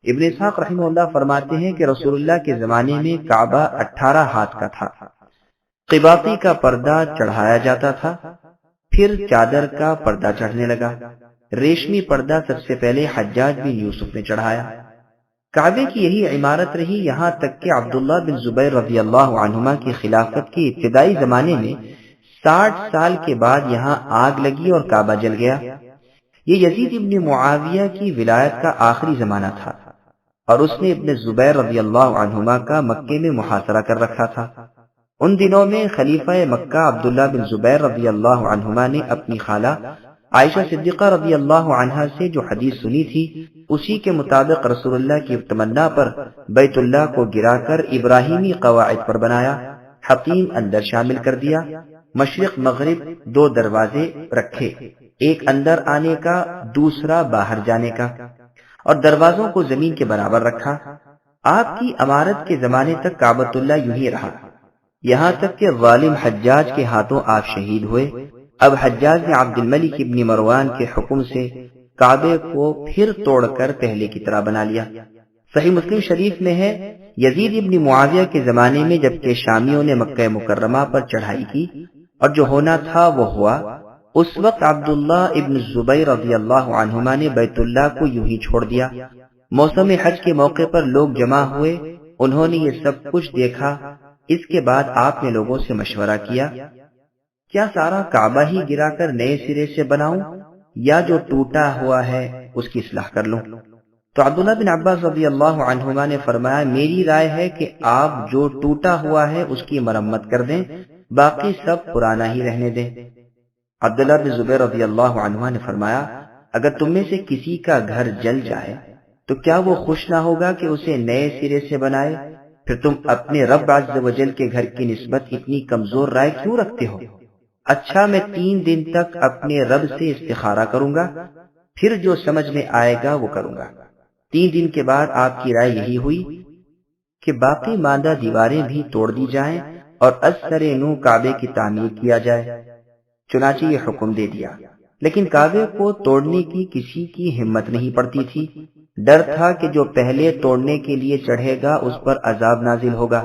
ابن اسحاق رحمہ اللہ فرماتے ہیں کہ رسول اللہ کے زمانے میں کعبہ 18 ہاتھ کا تھا، قباطی کا پردہ چڑھایا جاتا تھا، پھر چادر کا پردہ چڑھنے لگا۔ ریشمی پردہ سب سے پہلے حجاج بن یوسف نے چڑھایا۔ کعبے کی یہی عمارت رہی یہاں تک کہ عبداللہ بن زبیر رضی اللہ عنہما کی خلافت کے ابتدائی زمانے میں 60 سال کے بعد یہاں آگ لگی اور کعبہ جل گیا۔ یہ یزید ابن معاویہ کی ولایت کا آخری زمانہ تھا اور اس نے ابن زبیر رضی اللہ عنہما کا مکے میں محاصرہ کر رکھا تھا۔ ان دنوں میں خلیفہ مکہ عبداللہ بن زبیر رضی اللہ عنہما نے اپنی خالہ عائشہ صدیقہ رضی اللہ عنہا سے جو حدیث سنی تھی اسی کے مطابق رسول اللہ کی تمنا پر بیت اللہ کو گرا کر ابراہیمی قواعد پر بنایا، حتیم اندر شامل کر دیا، مشرق مغرب 2 دروازے رکھے، ایک اندر آنے کا دوسرا باہر جانے کا، اور دروازوں کو زمین کے برابر رکھا۔ آپ کی امارت کے زمانے تک کعبۃ اللہ یوں ہی رہا، یہاں تک کہ ظالم حجاج کے ہاتھوں آپ شہید ہوئے۔ اب حجاج نے عبد الملک ابن مروان کے حکم سے کعبے کو پھر توڑ کر پہلے کی طرح بنا لیا۔ صحیح مسلم شریف میں ہے، یزید ابن معاویہ کے زمانے میں جبکہ شامیوں نے مکہ مکرمہ پر چڑھائی کی اور جو ہونا تھا وہ ہوا، اس وقت عبداللہ ابن زبیر رضی اللہ عنہما نے بیت اللہ کو یوں ہی چھوڑ دیا۔ موسم حج کے موقع پر لوگ جمع ہوئے، انہوں نے یہ سب کچھ دیکھا۔ اس کے بعد آپ نے لوگوں سے مشورہ کیا، کیا سارا کعبہ ہی گرا کر نئے سرے سے بناؤں یا جو ٹوٹا ہوا ہے اس کی اصلاح کر لوں؟ تو عبداللہ بن عباس رضی اللہ عنہما نے فرمایا، میری رائے ہے کہ آپ جو ٹوٹا ہوا ہے اس کی مرمت کر دیں، باقی سب پرانا ہی رہنے دیں۔ عبداللہ بن زبیر رضی اللہ عنہ نے فرمایا، اگر تم میں سے کسی کا گھر جل جائے تو کیا وہ خوش نہ ہوگا کہ اسے نئے سرے سے بنائے؟ پھر تم اپنے رب عز و جل کے گھر کی نسبت اتنی کمزور رائے کیوں رکھتے ہو؟ اچھا، میں 3 دن تک اپنے رب سے استخارہ کروں گا، پھر جو سمجھ میں آئے گا وہ کروں گا۔ 3 دن کے بعد آپ کی رائے یہی ہوئی کہ باقی ماندہ دیواریں بھی توڑ دی جائیں اور از سر نو کعبے کی تعمیر کیا جائے۔ چنانچہ یہ حکم دے دیا، لیکن کعبے کو توڑنے کی کسی کی ہمت نہیں پڑتی تھی، ڈر تھا کہ جو پہلے توڑنے کے لیے چڑھے گا اس پر عذاب نازل ہوگا۔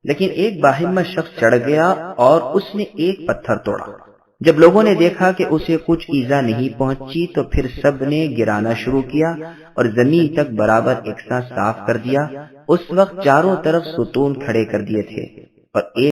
لیکن ایک باہمت شخص چڑھ گیا اور اس نے ایک پتھر توڑا۔ جب لوگوں نے دیکھا کہ اسے کچھ ایذا نہیں پہنچی تو پھر سب نے گرانا شروع کیا اور زمین تک برابر یکساں صاف کر دیا۔ اس وقت چاروں طرف ستون کھڑے کر دیے تھے اور ایک